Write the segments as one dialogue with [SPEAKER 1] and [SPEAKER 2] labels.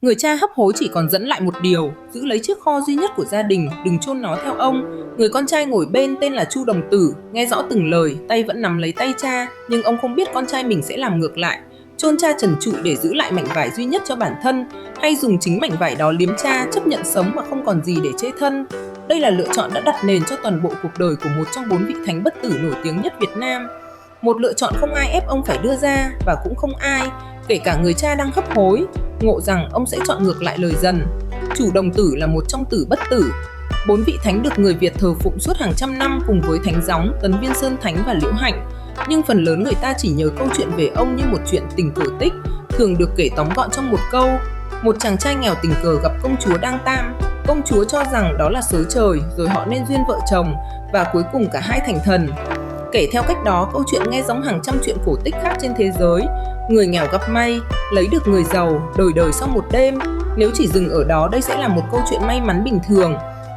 [SPEAKER 1] Người cha hấp hối chỉ còn dẫn lại một điều: giữ lấy chiếc kho duy nhất của gia đình, đừng chôn nó theo ông. Người con trai ngồi bên tên là Chu Đồng Tử, nghe rõ từng lời, tay vẫn nắm lấy tay cha, nhưng ông không biết con trai mình sẽ làm ngược lại, chôn cha trần trụi để giữ lại mảnh vải duy nhất cho bản thân, hay dùng chính mảnh vải đó liếm cha, chấp nhận sống mà không còn gì để chê thân. Đây là lựa chọn đã đặt nền cho toàn bộ cuộc đời của một trong 4 vị thánh bất tử nổi tiếng nhất Việt Nam. Một lựa chọn không ai ép ông phải đưa ra, và cũng không ai, kể cả người cha đang hấp hối, ngộ rằng ông sẽ chọn ngược lại lời dần. Chủ Đồng Tử là một trong tử bất tử. 4 vị thánh được người Việt thờ phụng suốt hàng trăm năm cùng với Thánh Gióng, Tấn Viên Sơn Thánh và Liễu Hạnh. Nhưng phần lớn người ta chỉ nhớ câu chuyện về ông như một chuyện tình cổ tích, thường được kể tóm gọn trong một câu: một chàng trai nghèo tình cờ gặp công chúa đang tam. Công chúa cho rằng đó là số trời, rồi họ nên duyên vợ chồng, và cuối cùng cả hai thành thần. Kể theo cách đó, câu chuyện nghe giống hàng trăm chuyện cổ tích khác trên thế giới. Người nghèo gặp may, lấy được người giàu, đời đời sau một đêm. Nếu chỉ dừng ở đó, đây sẽ là một câu chuyện may mắn bình thường.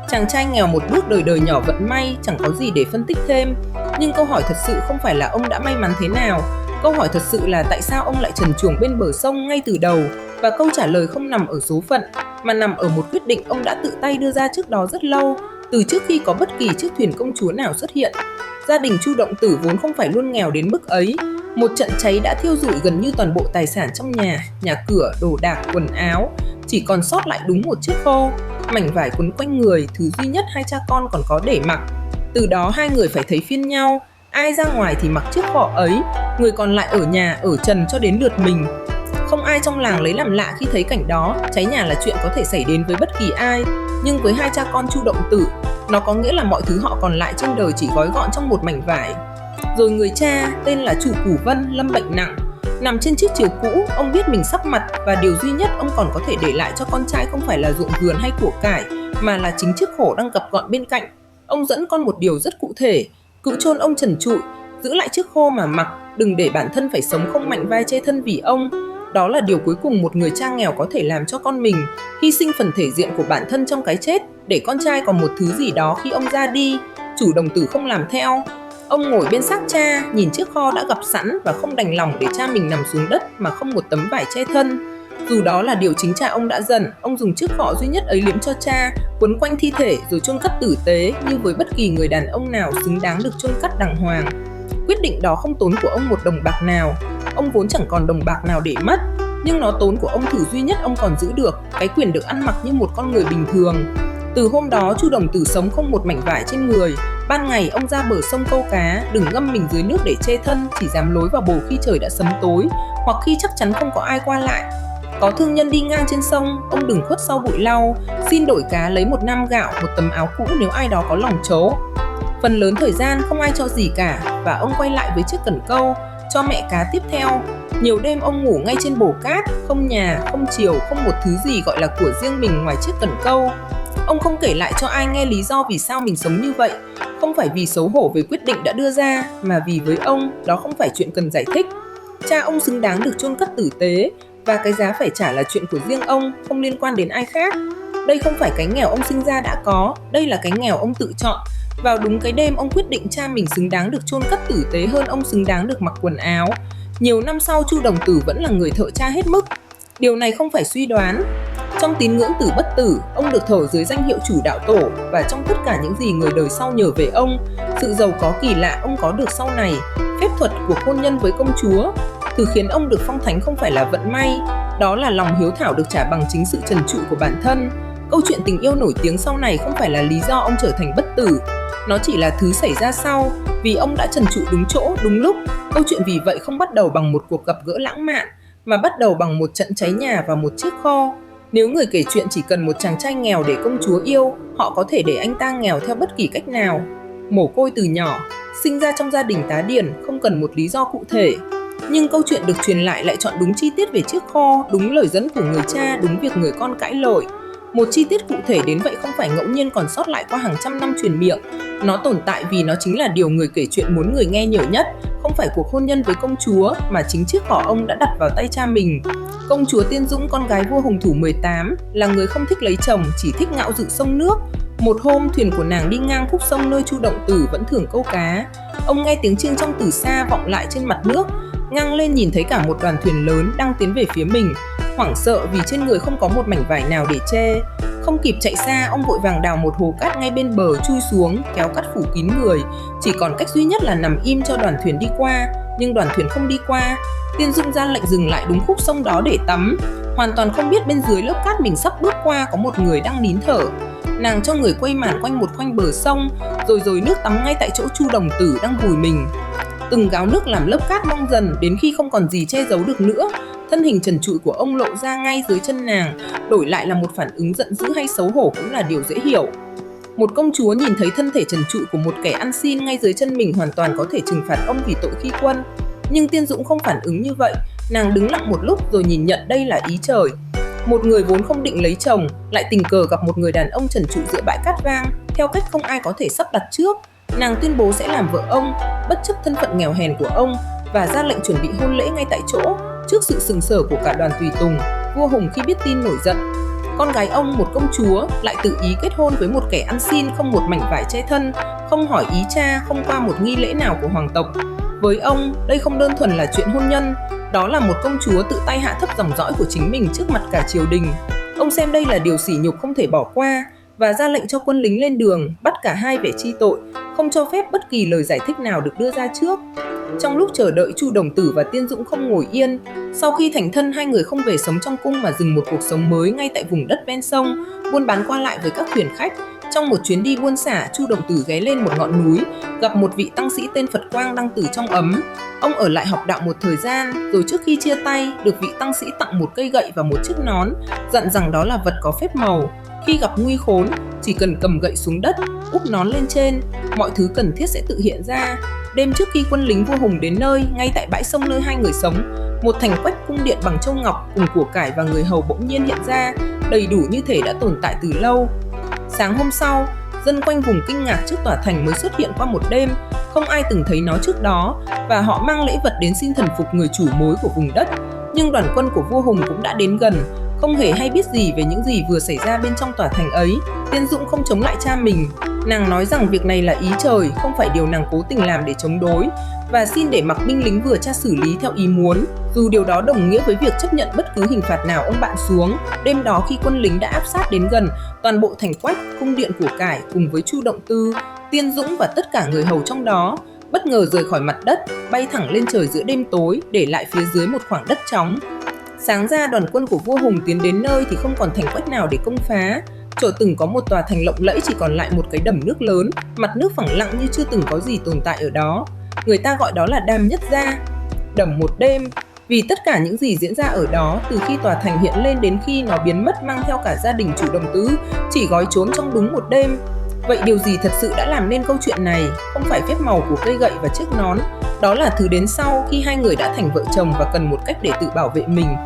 [SPEAKER 1] Chàng trai nghèo một bước, đời đời nhỏ vận may, chẳng có gì để phân tích thêm. Nhưng câu hỏi thật sự không phải là ông đã may mắn thế nào. Câu hỏi thật sự là tại sao ông lại trần truồng bên bờ sông ngay từ đầu. Và câu trả lời không nằm ở số phận, mà nằm ở một quyết định ông đã tự tay đưa ra trước đó rất lâu, từ trước khi có bất kỳ chiếc thuyền công chúa nào xuất hiện. Gia đình Chu Động Tử vốn không phải luôn nghèo đến mức ấy. Một trận cháy đã thiêu rụi gần như toàn bộ tài sản trong nhà cửa, đồ đạc, quần áo. Chỉ còn sót lại đúng một chiếc khô, mảnh vải quấn quanh người, thứ duy nhất hai cha con còn có để mặc. Từ đó hai người phải thấy phiên nhau, ai ra ngoài thì mặc chiếc khỏ ấy, người còn lại ở nhà, ở trần cho đến lượt mình. Không ai trong làng lấy làm lạ khi thấy cảnh đó. Cháy nhà là chuyện có thể xảy đến với bất kỳ ai, nhưng với hai cha con Chu Động Tử, nó có nghĩa là mọi thứ họ còn lại trên đời chỉ gói gọn trong một mảnh vải. Rồi người cha, tên là Chu Củ Vân, lâm bệnh nặng. Nằm trên chiếc chiếu cũ, ông biết mình sắp mặt, và điều duy nhất ông còn có thể để lại cho con trai không phải là ruộng vườn hay của cải, mà là chính chiếc khổ đang gập gọn bên cạnh. Ông dẫn con một điều rất cụ thể: cứ chôn ông trần trụi, giữ lại chiếc khô mà mặc, đừng để bản thân phải sống không mạnh vai chê thân vì ông. Đó là điều cuối cùng một người cha nghèo có thể làm cho con mình, hy sinh phần thể diện của bản thân trong cái chết, để con trai còn một thứ gì đó khi ông ra đi. Chủ Đồng Tử không làm theo. Ông ngồi bên xác cha, nhìn chiếc kho đã gập sẵn và không đành lòng để cha mình nằm xuống đất mà không một tấm vải che thân. Dù đó là điều chính cha ông đã dần, ông dùng chiếc khọ duy nhất ấy liếm cho cha, quấn quanh thi thể rồi chôn cất tử tế như với bất kỳ người đàn ông nào xứng đáng được chôn cất đàng hoàng. Quyết định đó không tốn của ông một đồng bạc nào. Ông vốn chẳng còn đồng bạc nào để mất, nhưng nó tốn của ông thứ duy nhất ông còn giữ được, cái quyền được ăn mặc như một con người bình thường. Từ hôm đó, Chu Đồng Tử sống không một mảnh vải trên người. Ban ngày ông ra bờ sông câu cá, đừng ngâm mình dưới nước để che thân, chỉ dám lối vào bồ khi trời đã sấm tối, hoặc khi chắc chắn không có ai qua lại. Có thương nhân đi ngang trên sông, ông đừng khuất sau bụi lau, xin đổi cá lấy một nam gạo, một tấm áo cũ nếu ai đó có lòng chố. Phần lớn thời gian không ai cho gì cả, và ông quay lại với chiếc cần câu, cho mẹ cá tiếp theo. Nhiều đêm ông ngủ ngay trên bồ cát, không nhà, không chiều, không một thứ gì gọi là của riêng mình ngoài chiếc cần câu. Ông không kể lại cho ai nghe lý do vì sao mình sống như vậy, không phải vì xấu hổ về quyết định đã đưa ra, mà vì với ông, đó không phải chuyện cần giải thích. Cha ông xứng đáng được chôn cất tử tế, và cái giá phải trả là chuyện của riêng ông, không liên quan đến ai khác. Đây không phải cái nghèo ông sinh ra đã có, đây là cái nghèo ông tự chọn. Vào đúng cái đêm ông quyết định cha mình xứng đáng được chôn cất tử tế hơn ông xứng đáng được mặc quần áo. Nhiều năm sau, Chu Đồng Tử vẫn là người thợ cha hết mức. Điều này không phải suy đoán. Trong tín ngưỡng tử bất tử, ông được thờ dưới danh hiệu chủ đạo tổ, và trong tất cả những gì người đời sau nhờ về ông, sự giàu có kỳ lạ ông có được sau này, phép thuật của hôn nhân với công chúa, thứ khiến ông được phong thánh không phải là vận may, đó là lòng hiếu thảo được trả bằng chính sự trần trụi của bản thân. Câu chuyện tình yêu nổi tiếng sau này không phải là lý do ông trở thành bất tử, nó chỉ là thứ xảy ra sau, vì ông đã trần trụi đúng chỗ, đúng lúc. Câu chuyện vì vậy không bắt đầu bằng một cuộc gặp gỡ lãng mạn, mà bắt đầu bằng một trận cháy nhà và một chiếc kho. Nếu người kể chuyện chỉ cần một chàng trai nghèo để công chúa yêu, họ có thể để anh ta nghèo theo bất kỳ cách nào. Mồ côi từ nhỏ, sinh ra trong gia đình tá điền, không cần một lý do cụ thể. Nhưng câu chuyện được truyền lại chọn đúng chi tiết về chiếc kho, đúng lời dẫn của người cha, đúng việc người con cãi lội. Một chi tiết cụ thể đến vậy không phải ngẫu nhiên còn sót lại qua hàng trăm năm truyền miệng. Nó tồn tại vì nó chính là điều người kể chuyện muốn người nghe nhiều nhất, không phải cuộc hôn nhân với công chúa, mà chính chiếc khỏ ông đã đặt vào tay cha mình. Công chúa Tiên Dũng, con gái vua Hùng Thủ 18, là người không thích lấy chồng, chỉ thích ngạo dự sông nước. Một hôm, thuyền của nàng đi ngang khúc sông nơi Chu Động Tử vẫn thường câu cá. Ông nghe tiếng chiêng trong từ xa vọng lại trên mặt nước, ngang lên nhìn thấy cả một đoàn thuyền lớn đang tiến về phía mình. Hoảng sợ vì trên người không có một mảnh vải nào để che. Không kịp chạy xa, ông vội vàng đào một hố cát ngay bên bờ chui xuống, kéo cát phủ kín người. Chỉ còn cách duy nhất là nằm im cho đoàn thuyền đi qua, nhưng đoàn thuyền không đi qua. Tiên Dũng ra lệnh dừng lại đúng khúc sông đó để tắm, hoàn toàn không biết bên dưới lớp cát mình sắp bước qua có một người đang nín thở. Nàng cho người quây màn quanh một khoanh bờ sông, rồi dồi nước tắm ngay tại chỗ Chu Đồng Tử đang vùi mình. Từng gáo nước làm lớp cát mong dần đến khi không còn gì che giấu được nữa. Thân hình trần trụi của ông lộ ra ngay dưới chân nàng, đổi lại là một phản ứng giận dữ hay xấu hổ cũng là điều dễ hiểu. Một công chúa nhìn thấy thân thể trần trụi của một kẻ ăn xin ngay dưới chân mình hoàn toàn có thể trừng phạt ông vì tội khi quân. Nhưng Tiên Dũng không phản ứng như vậy, nàng đứng lặng một lúc rồi nhìn nhận đây là ý trời. Một người vốn không định lấy chồng, lại tình cờ gặp một người đàn ông trần trụi giữa bãi cát vang, theo cách không ai có thể sắp đặt trước. Nàng tuyên bố sẽ làm vợ ông, bất chấp thân phận nghèo hèn của ông, và ra lệnh chuẩn bị hôn lễ ngay tại chỗ. Trước sự sừng sờ của cả đoàn tùy tùng, vua Hùng khi biết tin nổi giận. Con gái ông, một công chúa, lại tự ý kết hôn với một kẻ ăn xin không một mảnh vải che thân, không hỏi ý cha, không qua một nghi lễ nào của hoàng tộc. Với ông, đây không đơn thuần là chuyện hôn nhân, đó là một công chúa tự tay hạ thấp dòng dõi của chính mình trước mặt cả triều đình. Ông xem đây là điều sỉ nhục không thể bỏ qua, và ra lệnh cho quân lính lên đường, bắt cả hai về chi tội, không cho phép bất kỳ lời giải thích nào được đưa ra trước. Trong lúc chờ đợi, Chu Đồng Tử và Tiên Dũng không ngồi yên. Sau khi thành thân, hai người không về sống trong cung mà dừng một cuộc sống mới ngay tại vùng đất ven sông, buôn bán qua lại với các thuyền khách. Trong một chuyến đi buôn xả, Chu Đồng Tử ghé lên một ngọn núi, gặp một vị tăng sĩ tên Phật Quang đang tử trong ấm. Ông ở lại học đạo một thời gian, rồi trước khi chia tay, được vị tăng sĩ tặng một cây gậy và một chiếc nón, dặn rằng đó là vật có phép màu. Khi gặp nguy khốn, chỉ cần cầm gậy xuống đất, úp nón lên trên, mọi thứ cần thiết sẽ tự hiện ra. Đêm trước khi quân lính vua Hùng đến nơi, ngay tại bãi sông nơi hai người sống, một thành quách cung điện bằng châu ngọc cùng của cải và người hầu bỗng nhiên hiện ra, đầy đủ như thể đã tồn tại từ lâu. Sáng hôm sau, dân quanh vùng kinh ngạc trước tòa thành mới xuất hiện qua một đêm, không ai từng thấy nó trước đó, và họ mang lễ vật đến xin thần phục người chủ mối của vùng đất. Nhưng đoàn quân của vua Hùng cũng đã đến gần, không hề hay biết gì về những gì vừa xảy ra bên trong tòa thành ấy. Tiên Dũng không chống lại cha mình. Nàng nói rằng việc này là ý trời, không phải điều nàng cố tình làm để chống đối, và xin để mặc binh lính vừa cha xử lý theo ý muốn, dù điều đó đồng nghĩa với việc chấp nhận bất cứ hình phạt nào ông bạn xuống. Đêm đó, khi quân lính đã áp sát đến gần, toàn bộ thành quách, cung điện của cải cùng với Chu Động Tư, Tiên Dũng và tất cả người hầu trong đó bất ngờ rời khỏi mặt đất, bay thẳng lên trời giữa đêm tối, để lại phía dưới một khoảng đất trống. Sáng ra, đoàn quân của vua Hùng tiến đến nơi thì không còn thành quách nào để công phá. Chỗ từng có một tòa thành lộng lẫy chỉ còn lại một cái đầm nước lớn, mặt nước phẳng lặng như chưa từng có gì tồn tại ở đó. Người ta gọi đó là Đam Nhất Gia, đầm một đêm, vì tất cả những gì diễn ra ở đó từ khi tòa thành hiện lên đến khi nó biến mất mang theo cả gia đình Chủ Đồng Tứ chỉ gói trốn trong đúng một đêm. Vậy điều gì thật sự đã làm nên câu chuyện này? Không phải phép màu của cây gậy và chiếc nón, đó là thứ đến sau khi hai người đã thành vợ chồng và cần một cách để tự bảo vệ mình.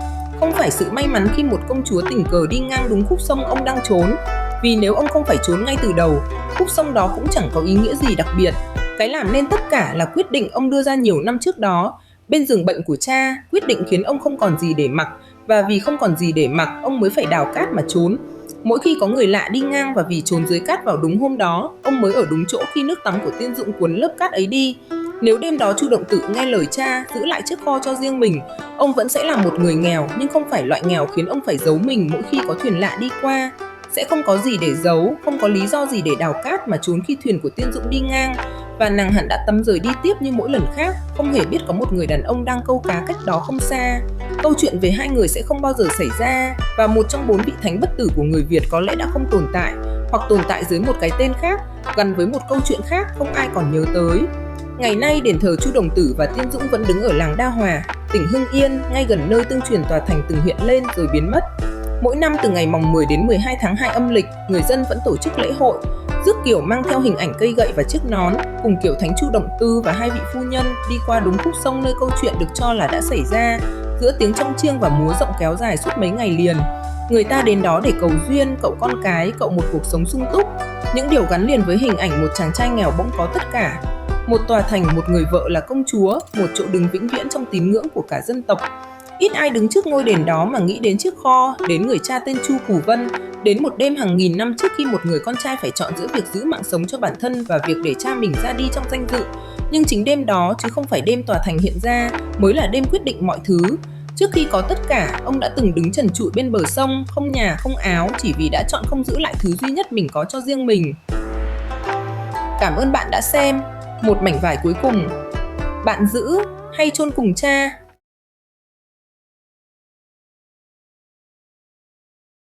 [SPEAKER 1] Không phải sự may mắn khi một công chúa tình cờ đi ngang đúng khúc sông ông đang trốn, vì nếu ông không phải trốn ngay từ đầu, khúc sông đó cũng chẳng có ý nghĩa gì đặc biệt. Cái làm nên tất cả là quyết định ông đưa ra nhiều năm trước đó, bên giường bệnh của cha, quyết định khiến ông không còn gì để mặc, và vì không còn gì để mặc, ông mới phải đào cát mà trốn. Mỗi khi có người lạ đi ngang và vì trốn dưới cát vào đúng hôm đó, ông mới ở đúng chỗ khi nước tắm của Tiên Dũng cuốn lớp cát ấy đi. Nếu đêm đó Chu Động Tử nghe lời cha, giữ lại chiếc kho cho riêng mình, ông vẫn sẽ là một người nghèo, nhưng không phải loại nghèo khiến ông phải giấu mình mỗi khi có thuyền lạ đi qua. Sẽ không có gì để giấu, không có lý do gì để đào cát mà trốn khi thuyền của Tiên Dũng đi ngang, và nàng hẳn đã tắm rời đi tiếp như mỗi lần khác, không hề biết có một người đàn ông đang câu cá cách đó không xa. Câu chuyện về hai người sẽ không bao giờ xảy ra, và một trong 4 vị thánh bất tử của người Việt có lẽ đã không tồn tại, hoặc tồn tại dưới một cái tên khác, gắn với một câu chuyện khác không ai còn nhớ tới. Ngày nay, đền thờ Chu Đồng Tử và Tiên Dũng vẫn đứng ở làng Đa Hòa, tỉnh Hưng Yên, ngay gần nơi tương truyền tòa thành từng hiện lên rồi biến mất. Mỗi năm từ ngày mồng 10 đến 12 tháng 2 âm lịch, người dân vẫn tổ chức lễ hội, rước kiệu mang theo hình ảnh cây gậy và chiếc nón, cùng kiệu thánh Chu Động Tư và hai vị phu nhân đi qua đúng khúc sông nơi câu chuyện được cho là đã xảy ra, giữa tiếng trống chiêng và múa rộng kéo dài suốt mấy ngày liền. Người ta đến đó để cầu duyên, cậu con cái, cậu một cuộc sống sung túc. Những điều gắn liền với hình ảnh một chàng trai nghèo bỗng có tất cả. Một tòa thành, một người vợ là công chúa, một chỗ đứng vĩnh viễn trong tín ngưỡng của cả dân tộc. Ít ai đứng trước ngôi đền đó mà nghĩ đến chiếc kho, đến người cha tên Chu Cù Vân, đến một đêm hàng nghìn năm trước khi một người con trai phải chọn giữa việc giữ mạng sống cho bản thân và việc để cha mình ra đi trong danh dự. Nhưng chính đêm đó, chứ không phải đêm tòa thành hiện ra, mới là đêm quyết định mọi thứ. Trước khi có tất cả, ông đã từng đứng trần trụi bên bờ sông, không nhà không áo, chỉ vì đã chọn không giữ lại thứ duy nhất mình có cho riêng mình. Cảm ơn bạn đã xem. Một mảnh vải cuối cùng. Bạn giữ hay chôn cùng cha?